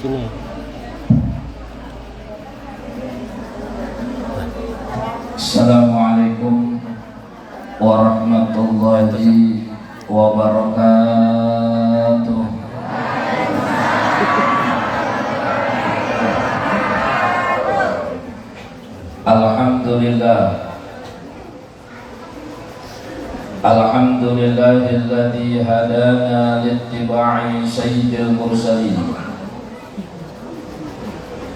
Sini. Assalamualaikum warahmatullahi wabarakatuh. Alhamdulillah. Alhamdulillahilladzi hadana littiba'i sayyidil mursalin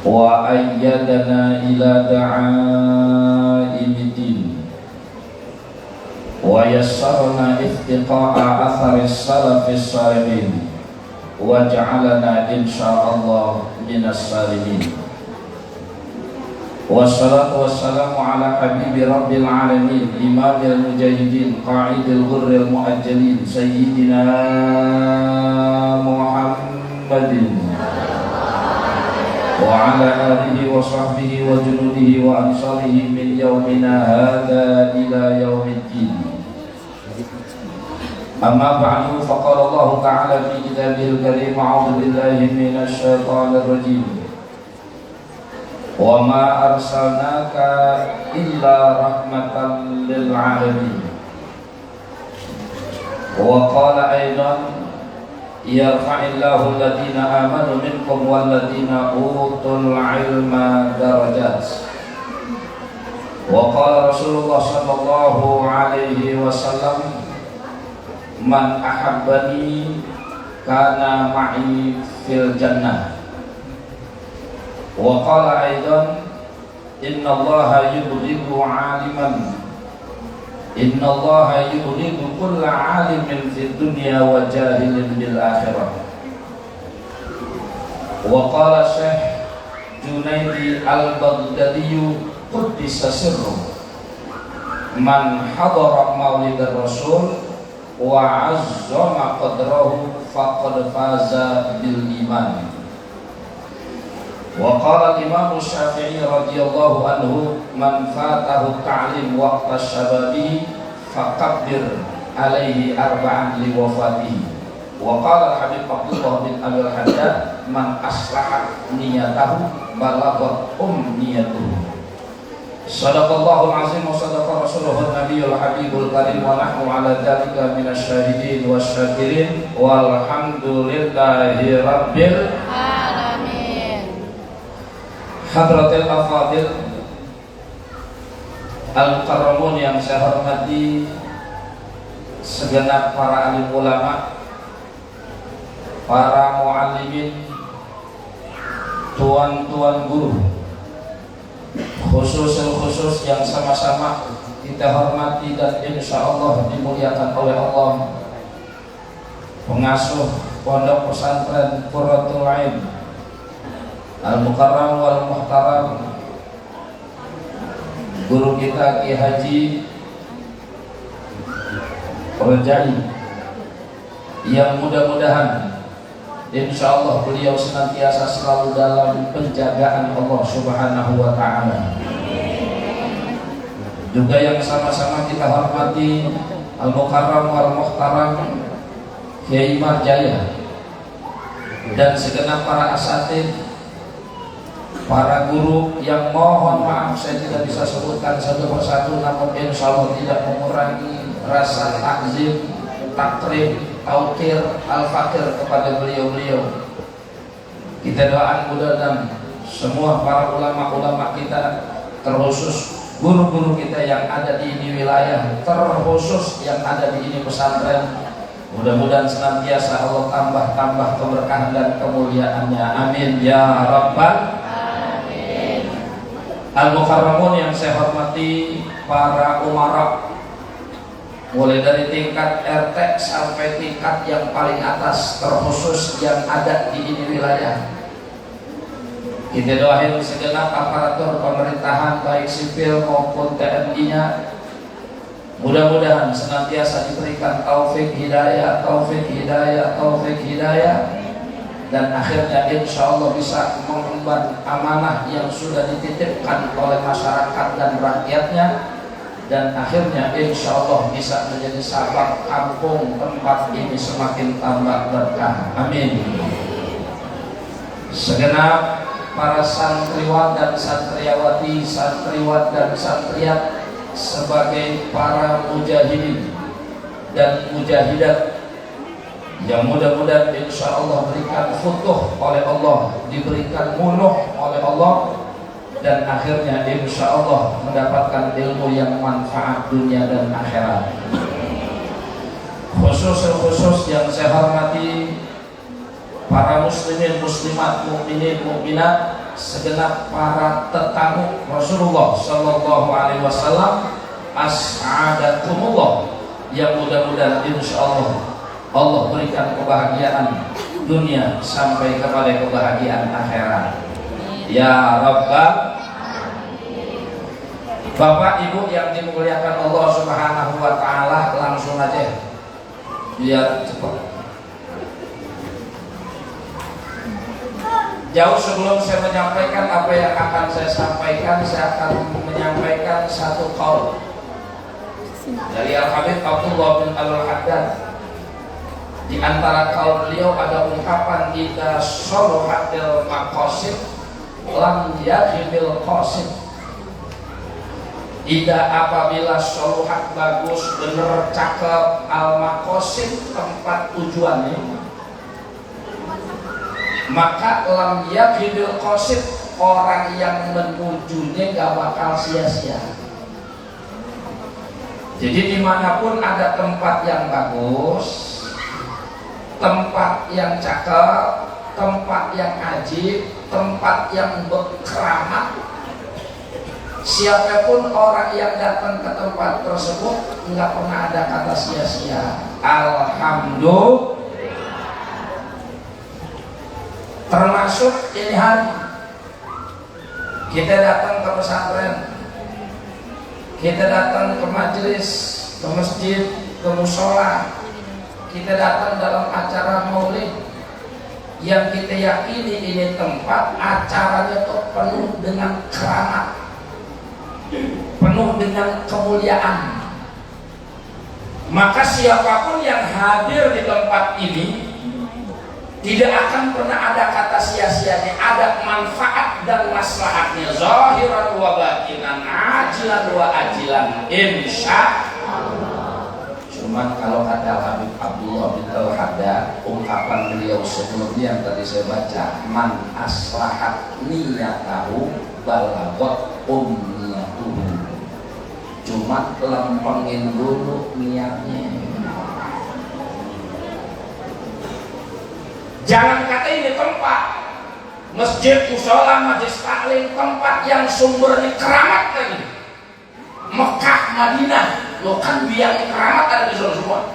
wa ayyadana ila da'aimiddin wa yassarna iftiqa'a atharis salafis salihin wa ja'alana insyaallah minas salimin. Wassalatu wassalamu ala habibi rabbil alamin imamil mujahidin qa'idil ghurril muajjalin sayyidina Muhammadin wa ala alihi wa sahbihi wa junudihi wa ansarihi min yaumina hadha ila yaumiddin. Amma ba'du, faqala Allah ta'ala fi kitabihil karim, a'udzu billahi minasy syaithanir rajim. Wa ma arsalnaka illa rahmatan lil alamin. Wa qala aidan yarfa'illahu alladhina amanu minkum walladhina utul ilma darajat. Wa qala Rasulullah sallallahu alaihi wasallam man ahabbani kana ma'i fil jannah. Wa qala aidan innallaha yubghidu 'aliman innallaha yubghidu kulla 'alimin fid dunya wa jahilin bil akhirah. Wa qala Syekh Junaidi al-Baghdadi quddisa sirruh man hadara maulidar rasul wa 'azzama qadrahu faqad faza bil iman. Wa qala Imam Syafi'i radhiyallahu anhu man fatahu ta'lim waqta syababihi fakabbir alaihi arba'an li wafatihi. Wa qala Habib Abdullah bin Abil Haddad man aslaha niyatahu balaghat niyatuhu. Sadaqallahul azim wa sadaqa rasuluhun nabiyul habibul karim wa nahnu ala dzalika minasy syahidin wasyakirin walhamdulillahi rabbil Hadratil Afadil Al-Mukarramun yang saya hormati, segenap para alim ulama, para muallimin, tuan-tuan guru, khusus yang sama-sama kita hormati dan insya Allah dimuliakan oleh Allah, pengasuh pondok pesantren Qurratul Ain Al-Mukarram wal Muhtaram, guru kita Ki Haji Rajai, yang mudah-mudahan insya Allah beliau senantiasa selalu dalam penjagaan Allah Subhanahu wa ta'ala. Juga yang sama-sama kita hormati Al-Mukarram wal Muhtaram Kiai Marjaya dan segenap para asatidz, para guru yang mohon maaf saya tidak bisa sebutkan satu persatu, namun insya Allah tidak mengurangi rasa takzim, takrim, taukir, al-fakir kepada beliau-beliau. Kita doakan mudah-mudahan semua para ulama-ulama kita, terkhusus guru-guru kita yang ada di ini wilayah, terkhusus yang ada di ini pesantren, mudah-mudahan senantiasa Allah tambah keberkahan dan kemuliaannya. Amin ya rabbal Al-Mukarramun yang saya hormati, para umara, mulai dari tingkat RT sampai tingkat yang paling atas, terkhusus yang ada di ini wilayah. Kita doain segenap aparatur pemerintahan baik sipil maupun TNI-nya, mudah-mudahan senantiasa diberikan taufik hidayah, dan akhirnya insya Allah bisa mengemban amanah yang sudah dititipkan oleh masyarakat dan rakyatnya, dan akhirnya insya Allah bisa menjadi sabab kampung tempat ini semakin tambah berkah. Amin. segenap para santriwan dan santriawati, santriwan dan santriat sebagai para mujahidin dan mujahidat yang mudah-mudahan insya Allah berikan futuh oleh Allah, diberikan muluh oleh Allah, dan akhirnya insya Allah mendapatkan ilmu yang manfaat dunia dan akhirat. Khusus yang saya hormati para muslimin, muslimat, mukminin, mukminat, segenap para tetamu Rasulullah Sallallahu Alaihi Wasallam, as'adakumullah, yang mudah-mudahan insya Allah berikan kebahagiaan dunia sampai kepada kebahagiaan akhirat. Ya Rabbal. Bapak Ibu yang dimuliakan Allah Subhanahu Wa Taala, langsung aja biar cepat. Jauh sebelum saya menyampaikan apa yang akan saya sampaikan, saya akan menyampaikan satu qaul dari Al-Habib Abdullah bin Al-Haddad. Di antara qaul beliau ada ungkapan idza soluhatil maqasid lam yahibil qasid. Idza apabila soluhat bagus, bener, cakep, al-maqasid tempat tujuannya, maka lam yahibil qasid, orang yang menujunya gak bakal sia-sia. Jadi dimanapun ada tempat yang bagus, tempat yang cakep, tempat yang ajib, tempat yang berkeramat, siapapun orang yang datang ke tempat tersebut nggak pernah ada kata sia-sia. Alhamdulillah. Termasuk ini hari kita datang ke pesantren, kita datang ke majelis, ke masjid, ke musola, kita datang dalam acara maulid yang kita yakini ini tempat acaranya tuh penuh dengan keramat, penuh dengan kemuliaan. Maka siapapun yang hadir di tempat ini tidak akan pernah ada kata sia-sianya, ada manfaat dan maslahatnya, zahiran wa batinan, ajilan wa ajilan, insya Allah. Cuman kalau kata Habib Abdullah bin Al-Haddad, ungkapan beliau sebelumnya yang tadi saya baca, man aslahat niyatahu balagot umniyatuhu. Cuma lempengin dulu niatnya. Jangan kata ini tempat masjid, musola, majelis taklim, tempat yang sumbernya keramat tadi, Mekah, Madinah, lo kan biang keramat ada di sana semua.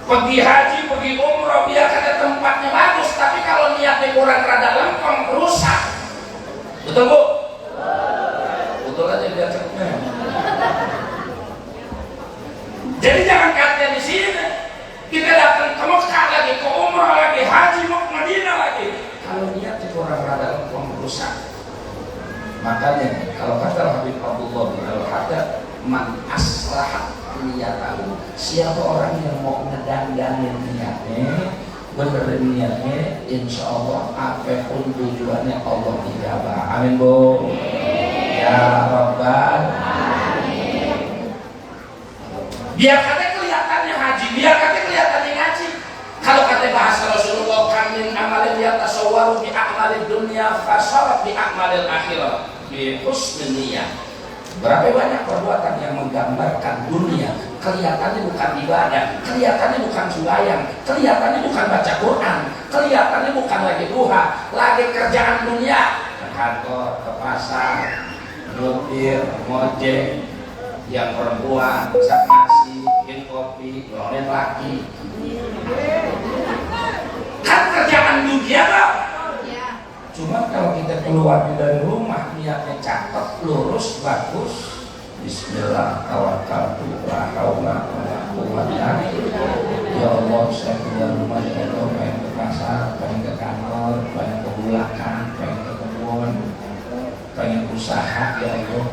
Pergi haji, pergi umroh, biar kata tempatnya bagus, tapi kalau niatnya kurang rada lempeng, rusak. Betul Bu? Betul aja biar cepetnya. Jadi jangan kata di sini. Kita datang ke Mekah lagi, ke umrah lagi, haji, Madinah lagi. Kalau niatnya kurang rada rusak. Makanya kalau kata Habib Abdullah bin Al-Haddad, man aslahat niyatahu, siapa orang yang mau ngedangdanin niatnya, benerin niatnya, insya Allah apapun tujuannya Allah ijabah. Amin Bu. Ya Rabbal. Biar kata kelihatannya haji, biar kata kelihatannya ngaji. Kalau kata bahasa Rasulullah, kamin amalin yatasawwaru bi a'malid dunya fasarat bi a'malil akhirah bi husnil niyah. Berapa banyak perbuatan yang menggambarkan dunia, kelihatannya bukan ibadah, kelihatannya bukan sembahyang, kelihatannya bukan baca Quran, kelihatannya bukan lagi duha, lagi kerjaan dunia, ke kantor, ke pasar, nyupir, ngojek, yang perempuan, masak nasi, bikin kopi, ngelawan laki. Kan kerjaan dunia Pak. Cuma kalau kita keluar dari rumah niatnya cakep, lurus, bagus, bismillah, tawakkaltu, la haula wala quwwata illa billah. Ya Allah, saya keluar rumah ya Allah, pengen ke pasar, pengen ke kantor, pengen ke bulakan, pengen ke kebun, pengen usaha ya Allah,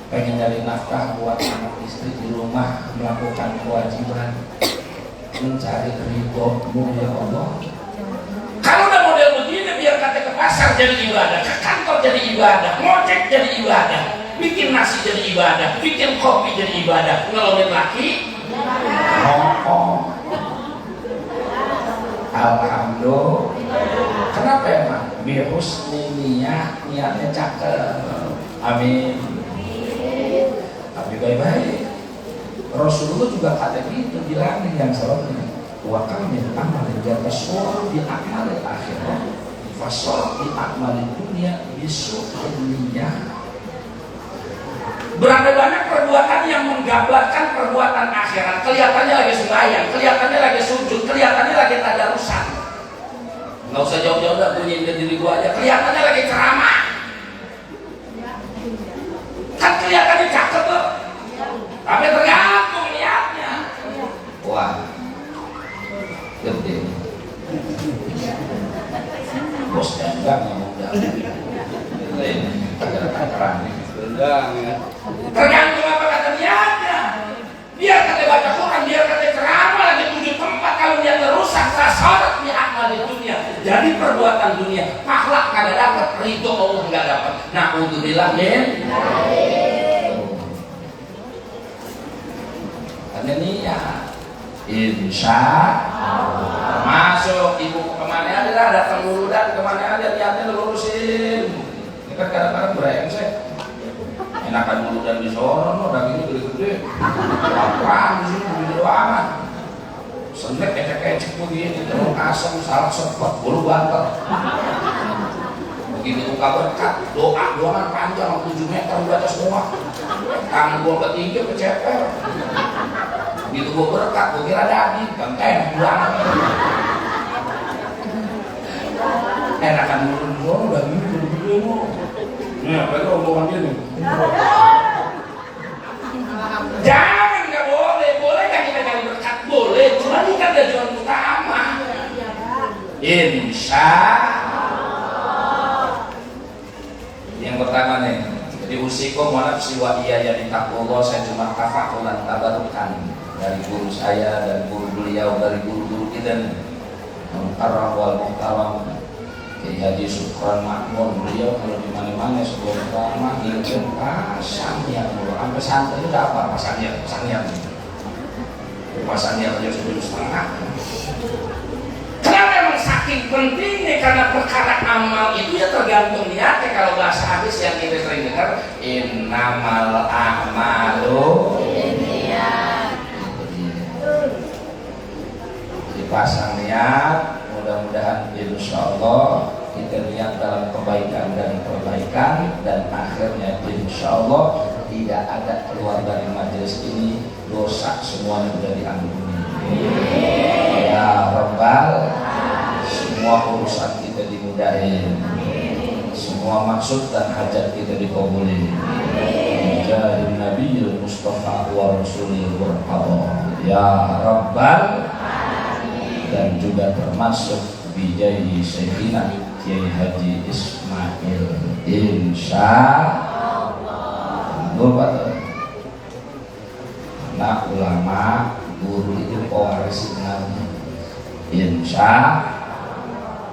pengen cari nafkah buat anak istri di rumah, melakukan kewajiban, mencari ridho-Mu ya Allah. pasar jadi ibadah, ke kantor jadi ibadah, ngojek jadi ibadah, bikin nasi jadi ibadah, bikin kopi jadi ibadah, ngelomin laki ngomong. Alhamdulillah. Kenapa emang? Bihusni niat, niatnya cakep. Amin. Tapi baik-baik. Rasulullah juga kata gitu, bilang yang salahnya. Wa kam min amalin yatasawwar bi amalil akhirah fasal bi amalid dunya bisu'in niyyah. Berada banyak perbuatan yang menggambarkan perbuatan akhirat. Kelihatannya lagi sembahyang, kelihatannya lagi sujud, kelihatannya lagi tadarusan. Nggak usah jauh-jauh, dah bunyiin diri gua aja. Kelihatannya lagi ceramah. Kan kelihatannya cakep tuh. Tapi tergantung niatnya. Wah, gede. Bosnya enggak ngomong dah. Tergantung apa kata niatnya. Biar kata baca Quran, biar kata ceramah lagi 7 tempat, kalau niatnya rusak, sasarat di amal di dunia. Jadi perbuatan dunia, akhlak kagak dapat, ridho Allah nggak dapat. Nah, untuk bilang ada niat. Insya Allah. Masuk ibu kemana aja lah, datang dulu dan kemana aja niatnya lurusin. Ini kan kadang-kadang brengsek. Enakan dulu dan di sono, dagingnya gede-gede. Lapang di sini begini doang. Senek ecek-ecek begini, terus asam, salak sepet, bulu banter. Begitu buka berkat, doa doangan panjang 7 meter baca semua. Tangan gua ketiga keceper. Begitu gua berkat, gua kira daging, banget banget. Enakan dulu di sono, dagingnya gede-gede mau. Nih, apa itu omongan dia nih? Jangan, nggak boleh. Boleh nggak kita cari berkat? Boleh, cuma ini kan tujuan utama. Insya Allah. Yang pertama nih, jadi usikum wa nafsi wa iya yang taqwallah, saya cuma tafakulan tabarukan dari guru saya, dari guru beliau, dari guru-guru kita nih. Al-Mukarram wal Muhtaram Kiai Haji Sukron Makmun, beliau kalau di mana-mana sebelum ramah ngirim pasangnya dulu, sampai santai itu apa pasangnya aja 1,5. Kenapa emang saking pentingnya? Karena perkara amal itu ya tergantung niatnya. Kalau bahasa hadis yang kita sering dengar, innamal a'malu binniyat. Dipasang niat. Mudah-mudahan insya Allah kita lihat dalam kebaikan dan perbaikan, dan akhirnya insya Allah tidak ada keluar dari majelis ini dosa, semuanya sudah diampuni. Ya Rabbal, semua urusan kita dimudahin, semua maksud dan hajat kita dikabulin. Jahil Nabiyul Mustafa wa Rasulil Warhabah. Ya Rabbal, dan juga termasuk bijai Syekhina Kiai Haji Ismail insya Allah. Anak ulama, guru itu pewaris Nabi insya.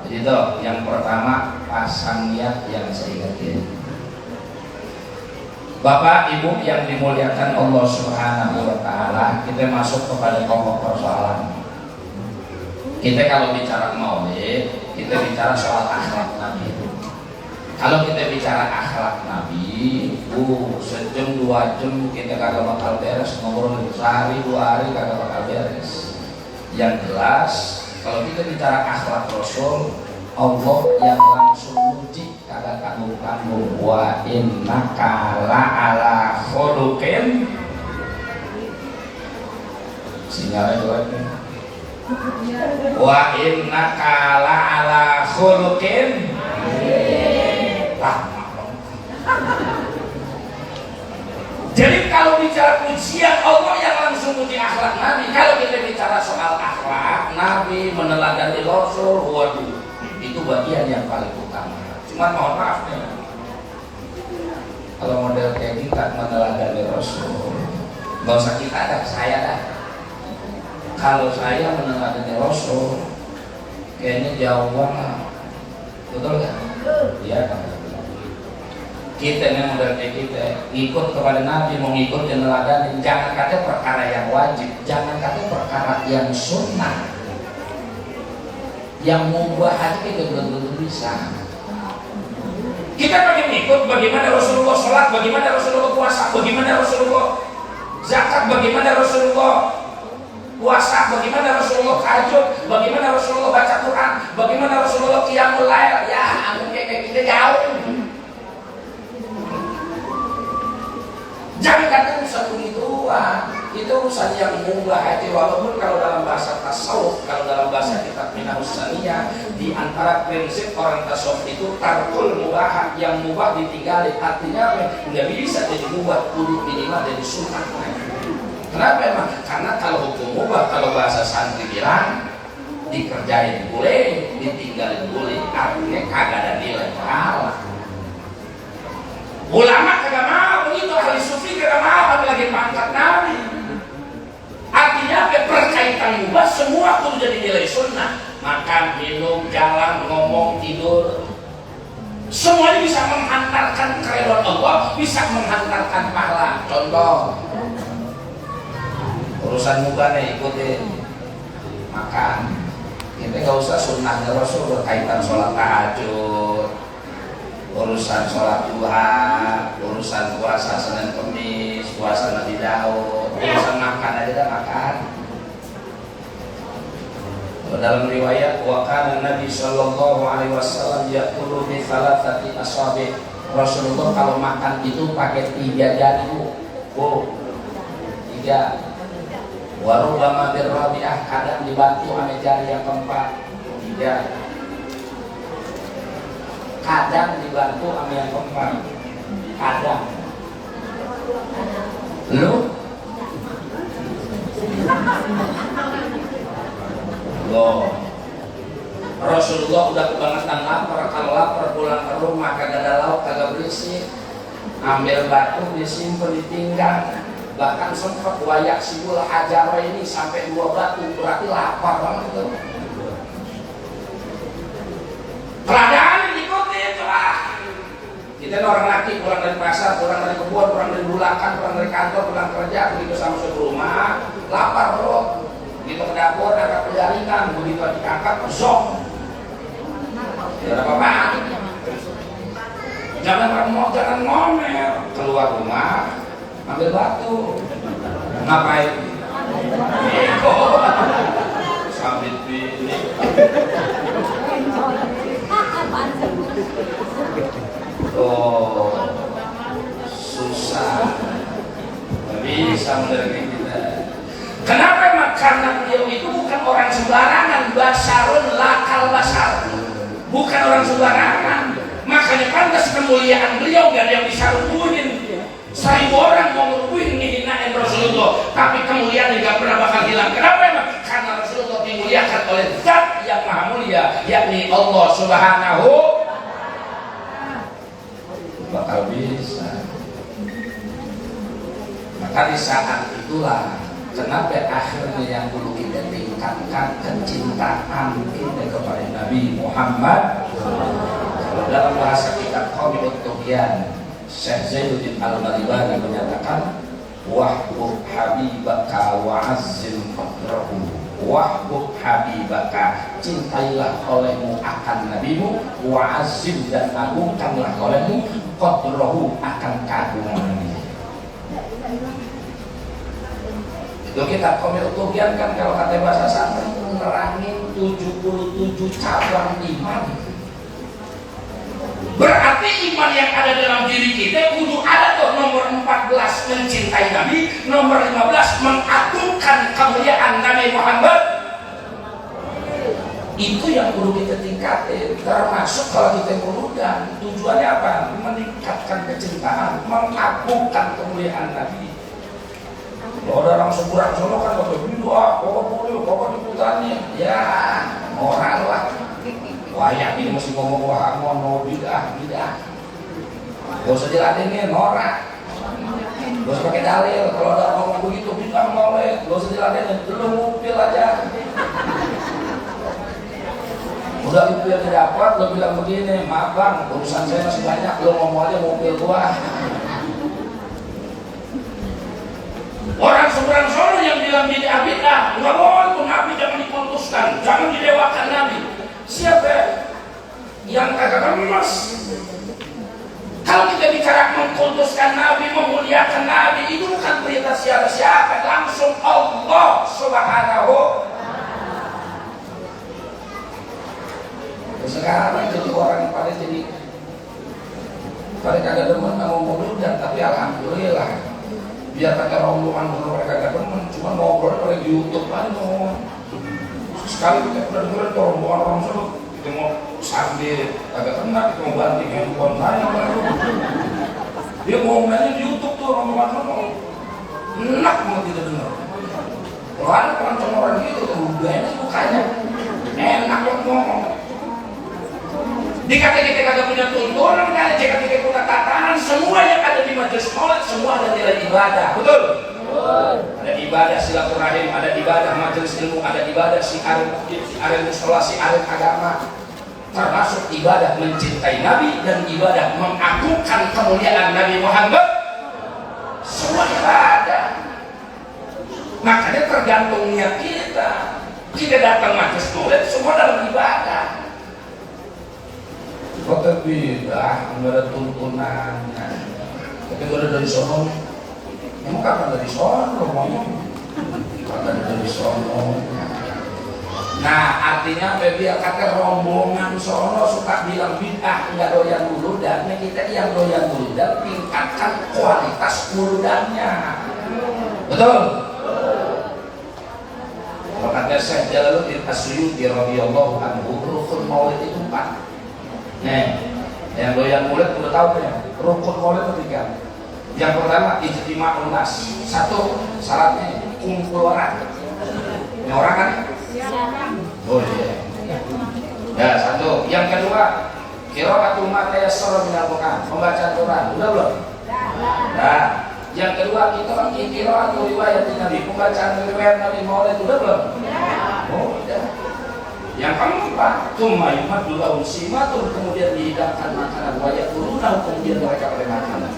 Jadi itu yang pertama, pasang niat yang saya ingatkan. Bapak Ibu yang dimuliakan Allah Subhanahu wa Ta'ala, kita masuk kepada pokok persoalan. Kita kalau bicara maulid, kita bicara soal akhlak Nabi. Kalau kita bicara akhlak Nabi, sejam 2 jam kita kagak bakal beres, ngobrol sehari 2 hari kagak bakal beres. Yang jelas, kalau kita bicara akhlak Rasul, Allah yang langsung muji, kagak tanggung-tanggung. Wa innaka la'ala khuluqin. Sinyalnya jelek nih. Wa innaka la'ala khuluqin. Jadi kalau bicara pujian, Allah yang langsung puji akhlak Nabi. Kalau kita bicara soal akhlak Nabi, meneladani Rasul, waduh, itu bagian yang paling utama. Cuma mohon maaf nih, kalau model kayak kita meneladani Rasul, nggak usah kita ada, saya dah. Kalau saya meneladani Rasul, kayaknya jauh banget, betul nggak? Ya kan? Kita memang dari kita ikut kepada Nabi, mau ikut dan meladani. Jangan kata perkara yang wajib, jangan kata perkara yang sunnah, yang mubah aja kita belum tentu bisa. Kita pengen ikut bagaimana Rasulullah sholat, bagaimana Rasulullah puasa, bagaimana Rasulullah zakat, bagaimana Rasulullah puasa, bagaimana Rasulullah tahajud, bagaimana Rasulullah baca Quran, bagaimana Rasulullah qiyamul lail. Ya, ampun kayak kita jauh. Jangan kata urusan begituan. Itu urusan yang mubah aja. Walaupun kalau dalam bahasa tasawuf, kalau dalam bahasa kitab Minahus Saniyah, di antara prinsip orang tasawuf itu tarkul mubah, yang mubah ditinggali. Artinya apa? Nggak bisa jadi mubah, kudu minimal jadi sunnah. Kenapa emang? Karena kalau hukum mubah, kalau bahasa santri bilang dikerjain boleh, ditinggalin boleh. Artinya kagak ada nilai pahala. Ulama kagak mau begitu, ahli sufi kagak mau, apalagi pangkat Nabi. Artinya berkaitan mubah semua kudu jadi nilai sunnah. Makan, minum, jalan, ngomong, tidur, semuanya bisa menghantarkan keridhaan Allah, bisa menghantarkan pahala. Contoh, urusan mubah nih, ikutin makan. Kita nggak usah sunnahnya Rasul berkaitan sholat tahajud, urusan sholat duha, urusan puasa Senin Kemis, puasa Nabi Daud, urusan makan aja dah makan. Dalam riwayat wakana Nabi Shallallahu Alaihi Wasallam yaqulu bi thalathati asabi'. Rasulullah kalau makan itu pakai 3 jari, oh 3. Warubama birrabi'ah, kadang dibantu sama jari yang keempat, 3. Kadang dibantu sama yang keempat, kadang. Lu? Loh, Rasulullah udah kebangetan lapar. Kalau lapar pulang ke rumah kagak ada lauk, kagak berisik, ambil batu disimpan ditinggal. Bahkan sempat wayak sibul hajar ini sampai 2 batu, berarti lapar banget tuh. Keadaan diikuti itu lah. Kita orang laki pulang dari pasar, pulang dari kebun, pulang dari bulakan, pulang dari kantor, pulang kerja, begitu sampai ke rumah, lapar bro. Begitu ke dapur ada penjaringan, begitu diangkat zong. Tidak ada apa-apa. Jangan ngomel. Keluar rumah, ambil batu. Ngapain? Eko. Sambil pilih. Oh, susah. Gak bisa menerima kita. Kenapa? Karena beliau itu bukan orang sembarangan, basarun lakal basar, bukan orang sembarangan. Makanya pantas kemuliaan beliau gak ada yang bisa rubuhin. 1000 orang mau rubuhin ngehinain Rasulullah, tapi kemuliaan gak pernah bakal hilang. Kenapa? Karena Rasulullah dimuliakan oleh Zat yang maha mulia, yakni Allah Subhanahu. Bakal bisa. Maka di saat itulah kenapa akhirnya yang dulu kita tingkatkan kecintaan kita kepada Nabi Muhammad. Kalau dalam bahasa kitab Qaumut Tughyan, Syekh Zainuddin Al-Maribani menyatakan wahbub habibaka wa azzim qadrahu. Wahbub habibaka, cintailah olehmu akan nabimu, wa azzim, dan agungkanlah olehmu qadrahu, akan keagungan nabi. Itu kita Qaumut Tughyan kan kalau kata bahasa santri menerangin 77 cabang iman. Berarti iman yang ada dalam diri kita kudu ada tuh nomor 14 mencintai Nabi, nomor 15 mengagungkan kemuliaan Nabi Muhammad. Itu yang perlu kita tingkatin. Termasuk kalau kita mengundang, tujuannya apa? Meningkatkan kecintaan, mengagungkan kemuliaan Nabi. Kalau ada orang seberang sono kan kata doa, pokok diputarnya, ya moral lah. Wah ini mesti ngomong wah ngono bidah. Gak usah diladenin, norak. Gak usah pakai dalil. Kalau ada orang ngomong begitu bidah boleh. Gak usah diladenin, lu ngupil aja. Udah itu yang dapat, lo bilang begini, maaf bang, urusan saya masih banyak, lo ngomong aja mobil gua. Orang seberang sono yang bilang bid'ah bid'ah, nggak boleh tuh Nabi jangan dikultuskan, jangan didewakan Nabi. Siapa yang kagak emas? Kalau kita bicara mengkultuskan Nabi, memuliakan Nabi, itu bukan perintah siapa-siapa, langsung Allah Subhanahu. Sekarang jadi orang yang pada kagak demen sama mauludan, tapi alhamdulillah biar kata rombongan mereka kagak demen, cuma ngobrol pada di YouTube aja. Sekali kita pernah dengar tuh rombongan orang sana, kita mau sambil kagak kena, kita mau banting handphone saya baru. Dia ngomongannya di YouTube tuh rombongan sana, enak mau tidak dengar. Kalau ada pelancong orang gitu, terudahnya mukanya enak yang ngomong. Dikata kita kagak punya tuntunan, kan? Jika kita punya tatanan, semua yang ada di majelis maulid semua ada nilai ibadah, betul? Ada ibadah silaturahim, ada ibadah majelis ilmu, ada ibadah siar musola, siar agama, termasuk ibadah mencintai Nabi dan ibadah mengagungkan kemuliaan Nabi Muhammad. Semua ibadah. Makanya tergantung niat kita. Kita datang majelis maulid semua dalam ibadah. Kok beda, nggak ada tuntunannya. Tapi kalau dari sono, emang kapan dari sono ngomong? Kapan dari sono? Nah, artinya biar kata rombongan sono suka bilang bid'ah nggak doyan muludan, kita yang doyan muludan tingkatkan kualitas muludannya. Betul? Makanya Syekh Jalaluddin As-Suyuti radhiyallahu anhu, rukun maulid itu 4. Nih, yang doyan maulid udah tahu ya, rukun maulid itu 3. Yang pertama ijtima'un nas. 1 syaratnya kumpul orang. Ini orang kan? Oh iya. Ya 1. Yang kedua qira'atul ma tayassara minal Qur'an, membaca Quran. Udah belum? Nah, yang kedua kita kan qira'atul riwayat Nabi, pembacaan riwayat Nabi maulid. Udah belum? Oh udah. Yang keempat, tsumma yumaddu lahum simatun, kemudian dihidangkan makanan, wa yakuluna, kemudian mereka boleh makan.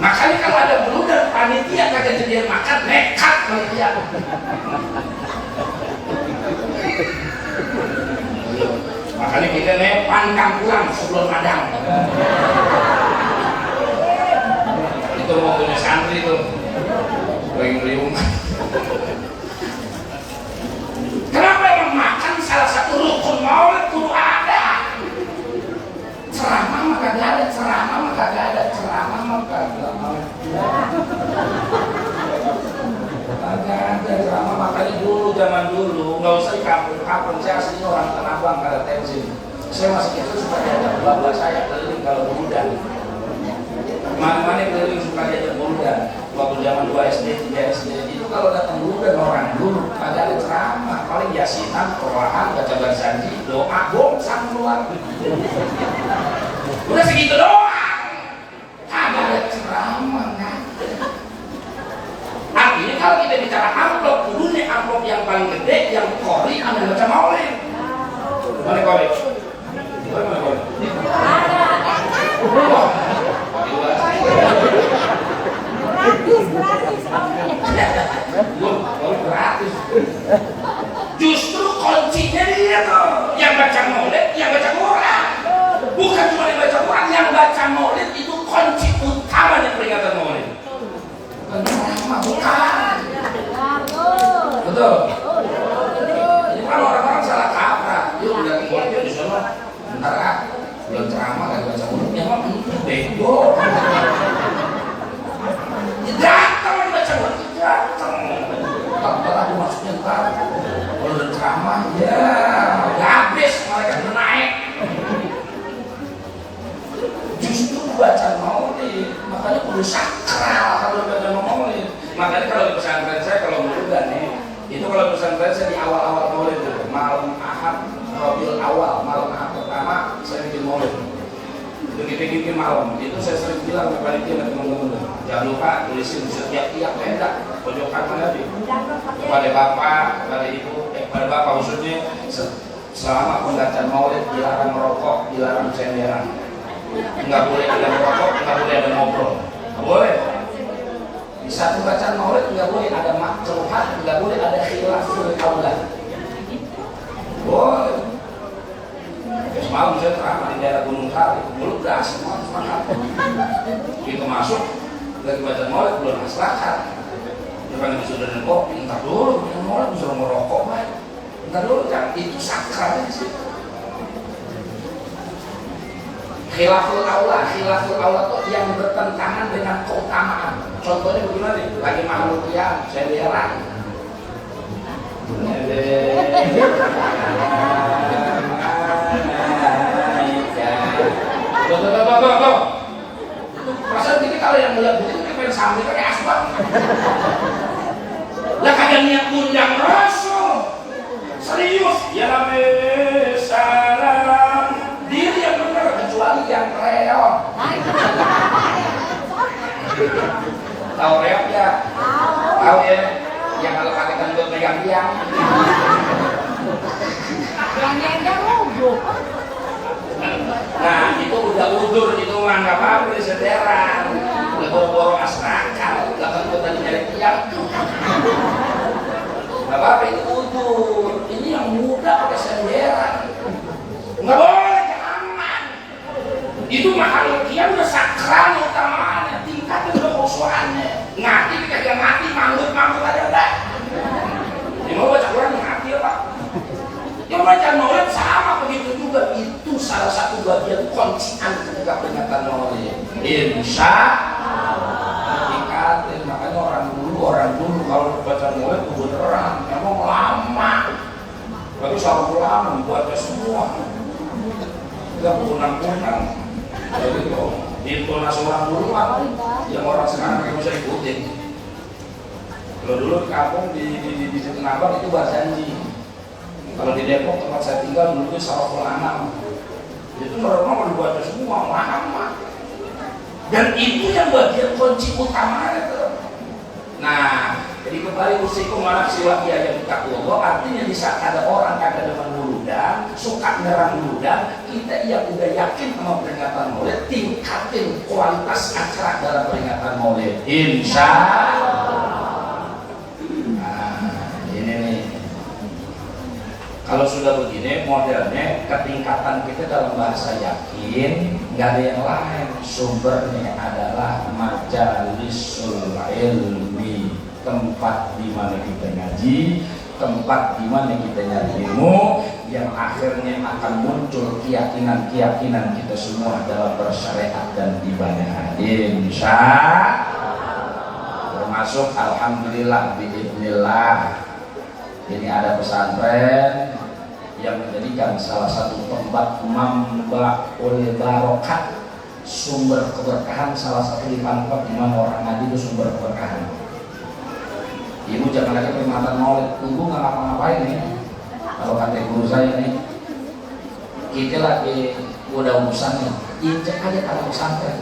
Makanya kalau ada buludan panitia kagak jadi makan, nekat panitia. Makanya kita pantang pulang sebelum madang. Itu waktunya santri tuh, beriung-beriung. Kenapa yang makan salah satu rukun maulid kudu ada? Ceramah mah kagak ada, ceramah mah kagak ada, ceramah mah kagak ada. Kagak ada ceramah, makanya dulu zaman dulu nggak usah di kampung-kampung. Saya aslinya orang Tanah Abang, kada Tenzin. Saya masih kecil suka diajak bapak saya keliling kalau buludan. Mana-mana keliling suka diajak buludan. Waktu zaman 2 SD, 3 SD itu kalau datang buludan orang dulu kagak ada ceramah, paling yasinan, Qur'an, baca berjanji, doa, bongsang keluar. Udah segitu doang. Kagak ada ceramah kan. Artinya kalau kita bicara amplop, kudunya amplop yang paling gede, yang kori, ambil baca maulid. Mana kori? Mana kori? Wah, gratis. Justru kuncinya dia tuh yang baca maulid, yang baca Quran. Bukan cuma yang baca Quran, yang baca maulid itu kunci utama dari peringatan maulid. Bukan. Betul. Ini kan orang-orang salah kaprah. Yuk udah maulid di sana. Bentar ah, belum ceramah lagi baca maulid. Ya mah bego. Datang baca maulid, datang. Kalau aku maksudnya ntar kalau udah ceramah ya habis mereka udah naik. Justru baca maulid makanya perlu sakral kalau baca maulid. Makanya kalau di pesantren saya kalau mauludan nih, itu kalau pesantren saya di awal-awal maulid itu malam Ahad Rabiul Awal, malam Ahad pertama saya bikin maulid. Begitu malam itu saya sering bilang ke panitia dan teman-teman, jangan lupa tulisin setiap tiap tenda pojokan mana di kepada bapak, kepada ibu, kepada bapak khususnya selama pembacaan maulid dilarang merokok, dilarang senderan, nggak boleh ada merokok, nggak boleh ada ngobrol, nggak boleh. Di saat pembacaan maulid nggak boleh ada makruhat, nggak boleh ada khilaful aula. Boleh. Semalam saya ceramah di daerah Gunung Kali, mulut udah asem banget semangat. Begitu masuk, lagi baca maulid belum masyarakat. Depan itu sudah ada kopi, entar dulu, yang maulid disuruh merokok, baik. Entar dulu, jangan itu sakral sih. Khilaful aula itu yang bertentangan dengan keutamaan. Contohnya bagaimana nih? Lagi makhluk yang saya lihat. Tuh. Perasaan kita kalau yang melihat begitu kita pengen sambil pakai asbak. Lah kagak niat undang Rasul. Serius, ya Nabi salam. Diri yang benar kecuali yang reot. Tahu reot ya? Tahu ya? Yang kalau pakai kentut megang tiang. Yang nyender rubuh. Nah itu udah udur itu mah nggak apa-apa sederan, udah boro-boro asrakal, nggak kentut tadi nyari tiang. Nggak apa-apa itu udur. Ini yang muda pakai sederan. Nggak boleh, jangan. Itu makhluk kian udah sakral utamanya, tingkatnya udah khusuannya. Ngati kagak ngati, manggut aja udah. Ini mau baca Quran ngati ya Pak. Yang baca maulid sama begitu juga, itu salah satu bagian kuncian ketika peringatan maulid. Insya Allah. Tingkatin, makanya orang dulu kalau baca maulid beneran, emang lama. Tapi sama ulama baca semua. Tidak punang-punang. Jadi intonasi orang dulu kan, yang orang sekarang nggak bisa ikutin. Kalau dulu di kampung di Tenabang itu bahasa janji. Kalau di Depok tempat saya tinggal dulu itu Saraful Anam. Itu normal dibaca semua lama. Dan itu yang bagian kunci utamanya tuh. Nah, jadi kembali usikum anak siwak yang takwa. Artinya di saat ada orang kagak demen wuludan, suka nerang wuludan, kita yang udah yakin sama peringatan maulid, tingkatin kualitas acara dalam peringatan maulid. Insya Allah. Nah, ini nih. Kalau sudah begini modelnya, ketingkatan kita dalam bahasa yakin nggak ada yang lain, sumbernya adalah majalisul ilmi, tempat di mana kita ngaji, tempat di mana kita nyari ilmu, yang akhirnya akan muncul keyakinan kita semua dalam bersyariat dan ibadah. Insya termasuk alhamdulillah biidznillah. Ini ada pesantren yang menjadikan salah satu tempat mambaul barokat, sumber keberkahan, salah satu di Pangkep di mana orang ngaji itu sumber keberkahan. Ibu jangan lagi peringatan maulid, ibu nggak ngapa-ngapain nih. Kalau kata guru saya nih, kita lagi udah urusannya, injek aja tanah pesantren,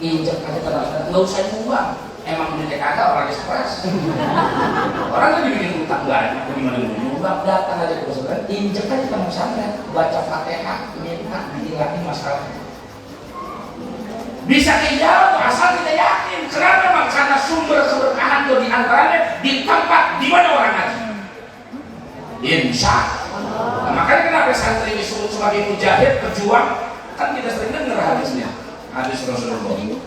nggak usah nyumbang. Emang duitnya kagak, orang stres. Orang kan dibikin utang banyak, gimana nyumbang, datang aja ke pesantren, injek aja tanah pesantren, baca Fatihah, minta dihilangin masalah. Bisa dijawab asal kita yakin. Kenapa memang? Karena sumber keberkahan itu diantaranya di tempat di mana orang ngaji. Insya Allah. Nah, makanya kenapa santri disebut sebagai mujahid, pejuang? Kan kita sering dengar hadisnya, hadis Rasulullah.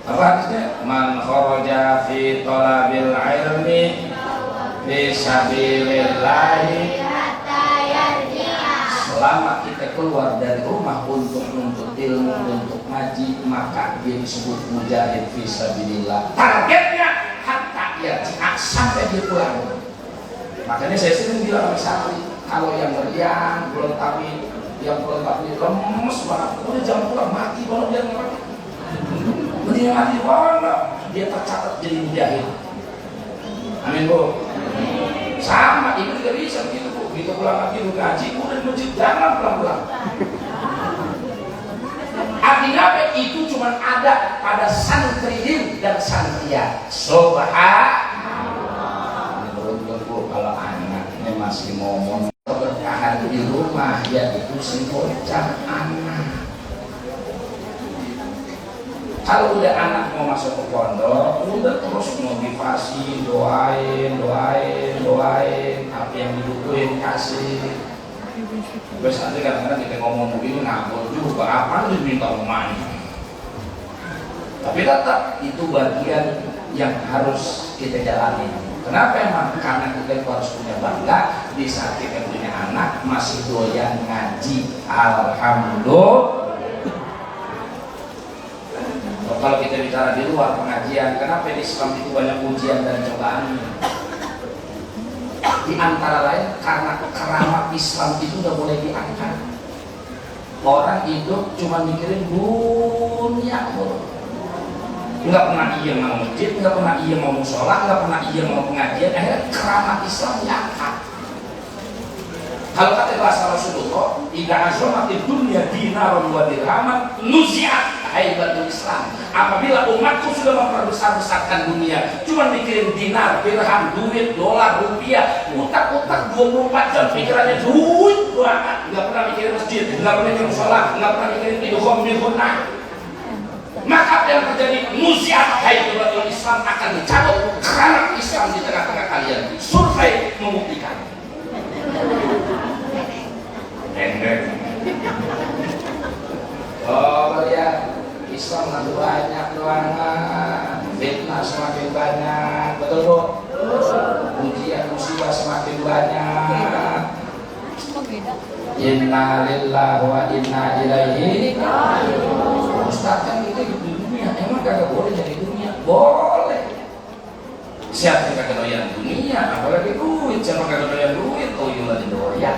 Apa hadisnya? Man kharaja fi talabil ilmi fi sabilillahi selama kita keluar dari rumah untuk menuntut ilmu, untuk ngaji, maka dia disebut mujahid fi sabilillah. Targetnya hatta ya sampai dia pulang. Makanya saya sering bilang sama santri, kalau yang meriang belum tapi yang belum tapi lemes banget, udah jam pulang mati kalau dia nggak mati. Mending mati banget, dia tercatat jadi mujahid. Amin Bu. Sama ibu juga bisa begitu Bu. Begitu pulang lagi ngaji, udah di masjid, jangan pulang-pulang. Artinya apa? Itu cuma ada pada santriin dan santriat. Subhanallah. Beruntung Bu kalau anaknya masih ngomong keberkahan makan di rumah, yaitu si bocah anak. Kalau udah anak mau masuk ke pondok, udah terus motivasi, doain, apa yang dibutuhin kasih. Terus nanti kadang-kadang kita ngomong begini ngabur juga, apa yang diminta rumahnya. Tapi tetap itu bagian yang harus kita jalani. Kenapa emang? Karena kita harus punya bangga di saat kita punya anak masih doyan ngaji. Alhamdulillah. Kalau kita bicara di luar pengajian, kenapa di Islam itu banyak ujian dan cobaan? Di antara lain karena keramat Islam itu udah mulai diangkat. Orang hidup cuma mikirin dunia, nggak pernah iya mau masjid, nggak pernah iya mau musola, nggak pernah iya mau pengajian. Akhirnya keramat Islam diangkat. Kalau kata bahasa Rasulullah, "Idza azamatid dunya dinaron wa dirhaman nuzi'at haibatul Islam." Apabila umatku sudah memperbesar-besarkan dunia, cuma mikirin dinar, dirham, duit, dolar, rupiah, utak-utak 24 jam pikirannya duit banget, nggak pernah mikirin masjid, nggak pernah mikirin sholat, nggak pernah mikirin idgham bil ghunah. Maka apa yang terjadi? Nuzi'at haibatul Islam akan dicabut karena Islam di tengah-tengah kalian. Survei membuktikan. Endek. Oh lihat, Islam lebih banyak doangan, fitnah semakin banyak, betul bu? Ujian musibah semakin banyak. Inna lillahi wa inna ilaihi. Ustaz kan kita hidup di dunia, emang kagak boleh jadi dunia? Boleh. Siapa yang kagak doyan dunia, apalagi duit? Siapa kagak doyan duit? Oh iya lagi doyan.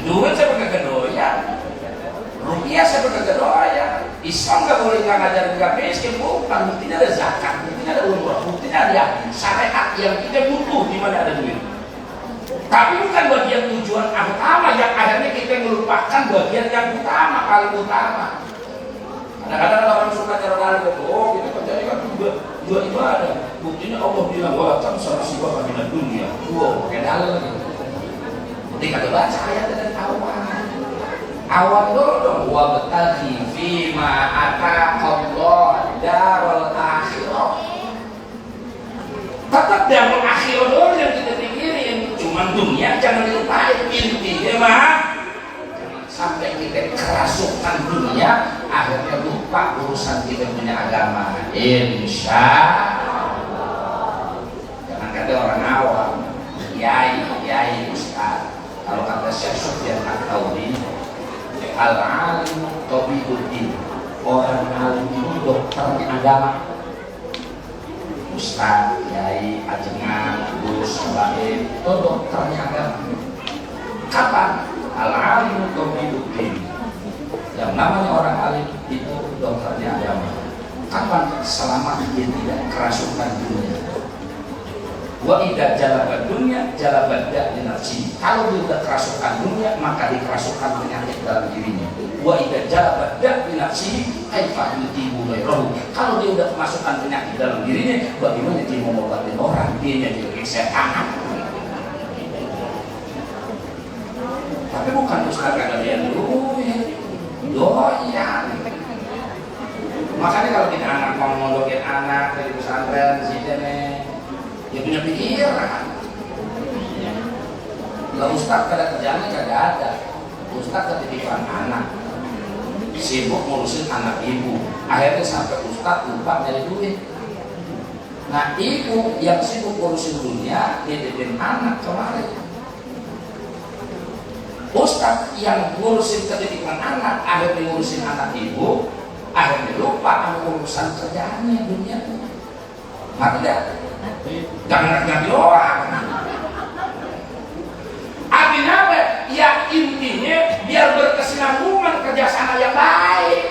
Duit siapa kagak doyan? Rupiah siapa kagak doyan? Islam nggak boleh nggak ngajarin nggak miskin, bukan. Buktinya ada zakat, buktinya ada umrah, buktinya ada syariat yang kita butuh di mana ada duit. Tapi bukan bagian tujuan utama yang akhirnya kita melupakan bagian yang utama, paling utama. Kadang-kadang orang suka cara gitu, oh kita percaya kan juga ibadah. Buktinya Allah bilang wala tamsah nasibaka minad dunya. Wow, pakai dalil lagi. Jadi kata baca ayat dari awal dulu dong. Wa bataghi fima ataqallah darul akhirah. Tetap darul akhirah dulu yang kita pikirin. Cuman dunia jangan dilupain. Intinya mah sampai kita kerasukan dunia, akhirnya lupa urusan kita punya agama. Insya Allah. Jangan kata orang awam, kiai, ustaz. Kalau kata Syekh Sufyan Ats-Tsauri, al-alim tabibuddin, orang alim itu dokter agama. Ustaz, kiai, ajengan, gus, baik, itu dokternya agama. Kapan? Al-alim tabibuddin. Yang namanya orang alim itu dokternya agama. Kapan? Selama dia tidak kerasukan dunia. Wa idza jalaba dunya jalaba di nafsi. Kalau dia sudah kerasukan dunia, maka dikerasukan penyakit dalam dirinya. Wa idza jalaba di nafsi kaifa yutibu ghayrahu. Kalau dia sudah kemasukan penyakit dalam dirinya, bagaimana dia mau ngobatin orang? Dia jadi setan. Tapi bukan ustaz kagak yang duit, doyan. Makanya kalau kita anak mau mondokin anak dari pesantren sini nih, dia punya pikiran. Lah ustaz kada kerjanya kagak ada. Ustaz ketitipan anak, sibuk ngurusin anak ibu. Akhirnya sampai ustaz lupa nyari duit. Nah ibu yang sibuk ngurusin dunia, nitipin anak kemarin. Ustaz yang ngurusin ketitipan anak, akhirnya ngurusin anak ibu, akhirnya lupa sama urusan kerjaannya dunia. Mati dah. Jangan ganti orang. Artinya apa? Ya intinya biar berkesinambungan kerjasama yang baik.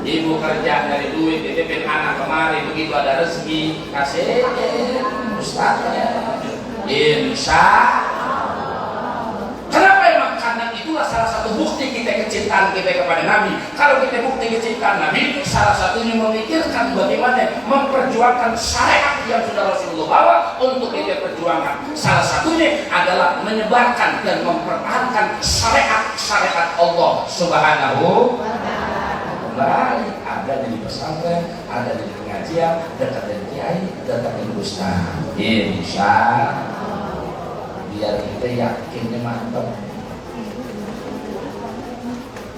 Ibu kerja dari duit, titipin anak kemari, begitu ada rezeki kasih ustaznya. Insya Allah. Kenapa emang? Karena itulah salah satu bukti kita kecintaan kecintaan kita kepada Nabi. Kalau kita bukti kecintaan Nabi, salah satunya memikirkan bagaimana memperjuangkan syariat yang sudah Rasulullah bawa untuk kita perjuangkan. Salah satunya adalah menyebarkan dan mempertahankan syariat Allah Subhanahu wa Ta'ala. Ada di pesantren, ada di pengajian, dekat dari kiai, dekat dari ustaz. Insya biar kita yakinnya mantap.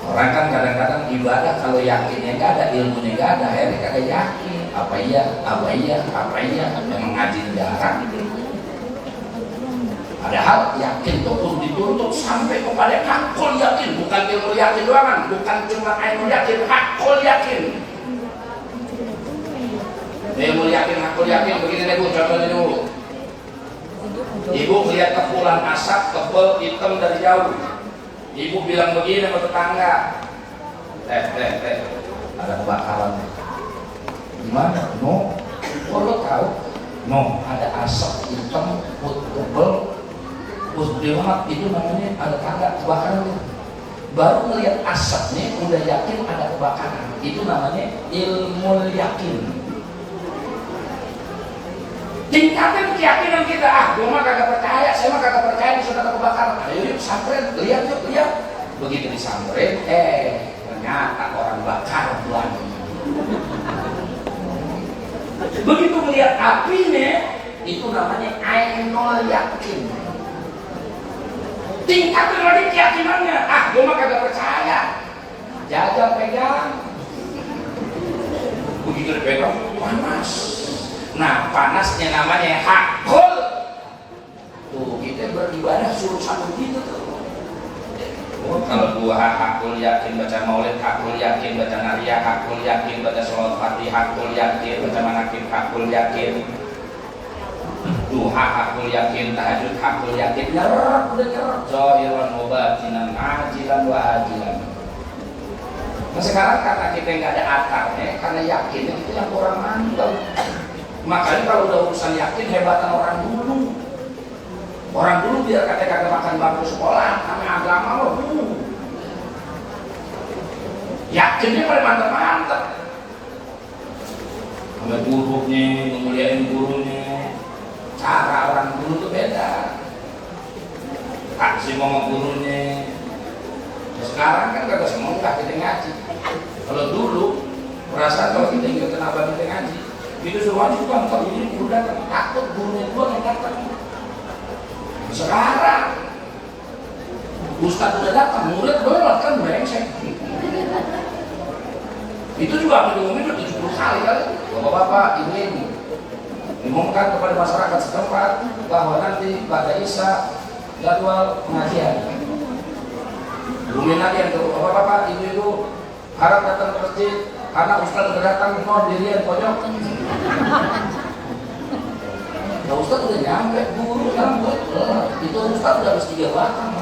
Orang kan kadang-kadang ibadah kalau yakinnya nggak ada, ilmunya nggak ada, akhirnya kagak yakin. Apa iya, memang ngaji jarang. Padahal yakin itu pun dituntut sampai kepada hakul yakin, bukan ilmu yakin doang, bukan cuma ilmu yakin, hakul yakin. Ilmu yakin, hakul yakin, begini deh Bu, contohnya dulu. Ibu lihat kepulan asap tebal hitam dari jauh. Ibu bilang begini sama tetangga, ada kebakaran. Gimana? No, kok lo tahu? No, ada asap hitam tebal. Gede banget, itu namanya ada tanda kebakaran. Baru melihat asapnya udah yakin ada kebakaran. Itu namanya ilmu yakin. Tingkatkan keyakinan kita. Gue mah kagak percaya, saya mah kagak percaya bisa ada kebakaran. Ayo yuk samperin, lihat. Begitu disamperin, ternyata orang bakar bulan. Begitu melihat apinya, itu namanya ainul yakin. Tingkatkan lagi keyakinannya. Gue mah kagak percaya. Jajal pegang. Begitu dipegang, panas. Nah, panasnya namanya hakul. Tuh, kita beribadah suruh satu gitu tuh. Kalau gua hakul yakin baca maulid, hakul yakin baca nariyah, hakul yakin baca sholawat fatihah, hakul yakin baca manakib, hakul yakin duha, hakul yakin tahajud, hakul yakin udah nyerap zahiran wa batinan, ajilan wa ajilan. Nah sekarang karena kita nggak ada akarnya, karena yakinnya itu yang kurang mantap. Makanya kalau udah urusan yakin, hebatan orang dulu. Orang dulu biar kagak makan bangku sekolah, namanya agama loh. Yakinnya paling mantap-mantap. Sampai gurunya, memuliain gurunya. Cara orang dulu tuh beda. Kasih ngomong gurunya. Sekarang kan kagak semoga kita ngaji. Kalau dulu perasaan kalau kita ingat kenapa kita ngaji, itu semua juga kalau ini guru datang takut gurunya gua yang datang. Sekarang Ustadz udah datang, murid belum kan brengsek. Itu juga aku diumumin udah 70 kali kali. Bapak-bapak, ibu-ibu umumkan kepada masyarakat setempat bahwa nanti pada Isya jadwal pengajian. Umumin lagi yang tuh, bapak-bapak, ibu-ibu harap datang ke masjid karena Ustadz udah datang, non dirian pojok. Nah Ustadz udah nyampe, guru sekarang buat itu Ustadz udah harus 3 batang.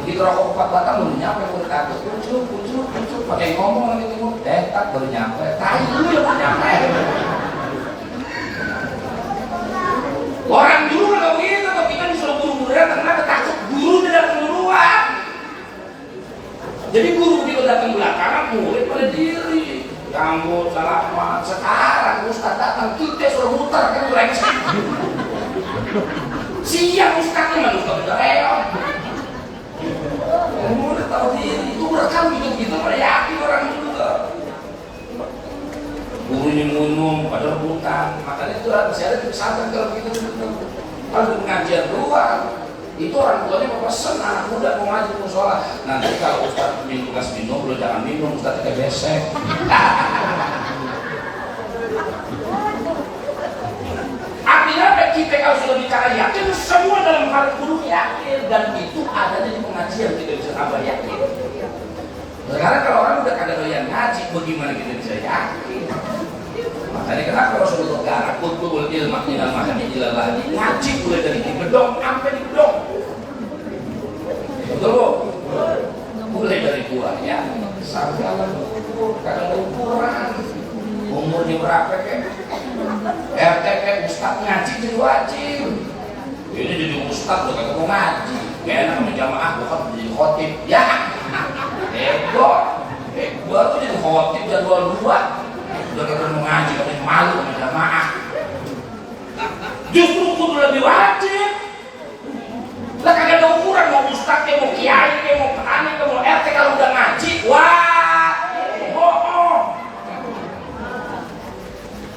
Begitu rokok 4 batang belum nyampe, udah takut kuncul, pakai ngomong lagi tuh, tak baru nyampe, tahu dulu udah nyampe. Orang dulu nggak begitu, kalau kita disuruh guru-guru datang, kenapa takut guru tidak duluan. Jadi guru begitu datang belakangan, murid pada diri. Rambut, salaman, sekarang Ustadz datang, kita suruh muter, kan brengsek. Siang Ustadznya, mana Ustadz udah reot. Murid tahu diri, itu rekam gitu-gitu, pada yakin orang juga. Gurunya minum, pada rebutan, makanya itu masih ada di pesantren kalau begitu. Kalau di pengajian luar, itu orang tuanya mau pesen anak muda mau ngaji mau sholat. Nanti kalau Ustadz minum tugas minum, lo jangan minum, Ustadz kita besek. Artinya kita kalau sudah bicara yakin, semua dalam hal kudu yakin, dan itu ada di pengajian kita bisa tambah yakin. Sekarang kalau orang udah kagak doyan ngaji, bagaimana kita bisa yakin? Makanya kenapa Rasulullah gara kutubul ilmah minal mahdi ilal lahdi, ngaji mulai dari di gedong sampai di gedong. Betul Bu? Mulai dari buahnya sampai alam kubur, kadang ada ukuran. Umurnya berapa kek? RT kek Ustadz ngaji jadi wajib. Ini jadi Ustadz udah kagak mau ngaji. Gak enak sama jamaah, bukan jadi khotib. Ya. kok. Gua tuh jadi khotib jadwal 2. Udah kata mau ngaji, katanya malu sama jamaah. Justru kudu lebih wajib. Lah kagak ada ukuran, mau ustaz kayak mau kiai kayak mau petani kayak mau RT, kalau udah ngaji, wah, bohong.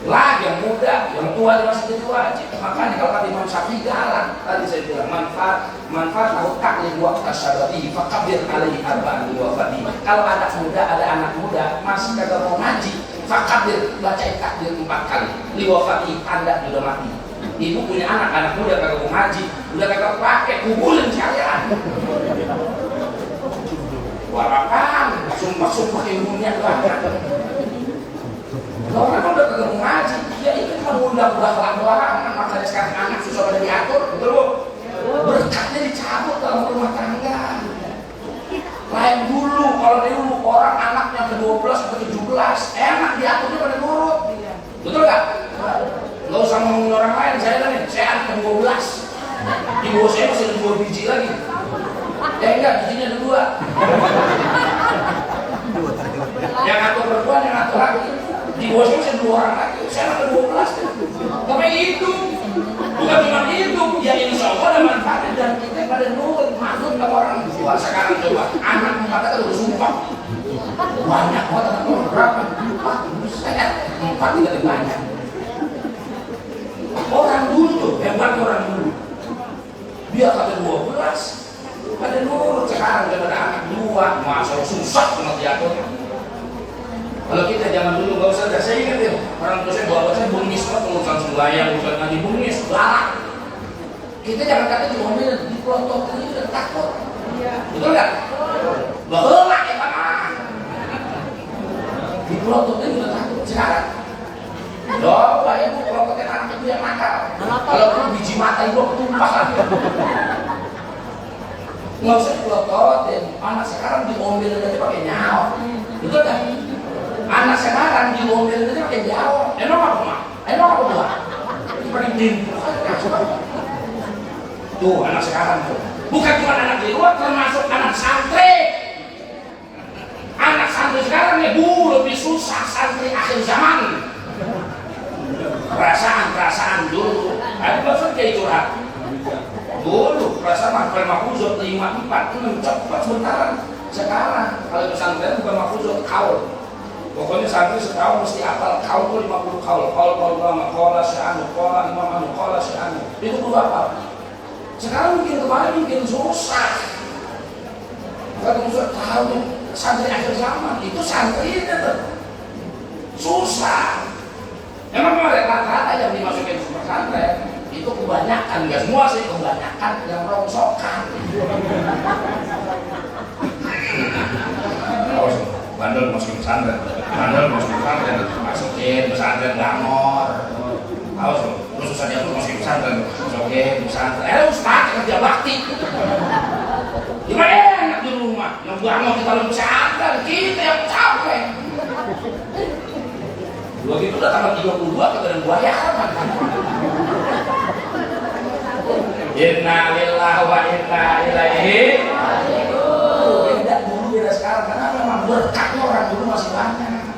Lah yang muda, yang tua masih jadi wajib. Makanya kalau kata Imam Syafi'i galak, tadi saya bilang manfaat tahu taklim waktu syabati, fakabir alaihi arba'an wafati. Kalau anak muda, ada anak muda masih kagak mau ngaji, fakabir bacain takbir 4 kali. Liwafati, tanda sudah mati. Ibu punya anak muda kagak mau ngaji, udah kagak pakai, kuburin sekalian. Warapan, sumpah ilmunya banyak. Kalau orang udah kagak mau ngaji, ya itu cuma udah kelar-kelaran. Makanya sekarang anak susah pada diatur, betul bu? Berkatnya dicabut dalam rumah tangga. Lain dulu, kalau dulu orang anaknya ke-12 atau ke-17, enak diaturnya pada nurut. Betul gak? Gak usah ngomongin orang lain, saya anak ke-12. Di bawah saya masih ada 2 biji lagi. Enggak, bijinya ada 2. Yang ngatur perempuan, yang ngatur lagi. Di bawah saya masih ada 2 orang lagi. Saya anak ke-12. Tapi itu bukan cuma itu, ya insya Allah ada manfaatnya. Dan kita pada nurut, makhluk ke orang tua. Sekarang coba, anak 4 kata udah sumpah. Banyak banget anak orang berapa? 4, saya 4 tidak banyak. Orang dulu tuh, hebat orang dulu. Dia kata 12, pada nurut. Sekarang udah ada anak 2, masa susah sama diaturnya. Kalau kita zaman dulu gak usah, saya ingat ya, orang tua saya bawa saya bungis banget, urusan sembahyang, urusan ngaji bungis, galak. Kita jangan kata di mobil, di pelontok ini udah takut. Betul gak? Bahelak ya Pak. Di pelontok ini udah takut. Sekarang coba ibu pelontokin anak itu yang nakal. Kalau perlu biji mata ibu ketumpah lagi. Nggak usah dipelontotin. Anak sekarang diomelin aja pakai nyawa. Betul gak? Anak sekarang diomelin aja pakai nyawa. Enak apa mak? Enak apa mak? Pakai timpuk. Tuh anak sekarang tuh. Bukan cuma anak di luar, termasuk anak santri. Anak santri sekarang ya lebih susah santri akhir zaman. Perasaan dulu. Ada bahasa kayak curhat. Dulu perasaan makan makuzot 5, 4, 6 cepat sebentar. Sekarang kalau pesantren bukan makuzot kaul. Pokoknya santri setahun mesti apal kaul tuh 50 kaul. Kaul lama, kaul sya'anu, kaul imam anu, kaul sya'anu. Itu perlu apal. Sekarang mungkin susah. Kalau susah tahu santri akhir zaman itu santri itu susah. Emang kemarin rata-rata yang dimasukin ke pesantren itu kebanyakan, nggak semua sih, kebanyakan yang rongsokan. Bandel masukin pesantren, masukin pesantren glamor. Tahu sih, lu susah dia tuh masukin pesantren, masukin pesantren. Ustaz kerja bakti. Gimana enak di rumah, yang glamor kita belum pesantren, kita yang capek. Dua gitu udah tanggal 32 kita dan bayaran. Inna lillahi wa inna ilaihi raji'un. Beda sekarang karena memang berkatnya orang dulu masih banyak.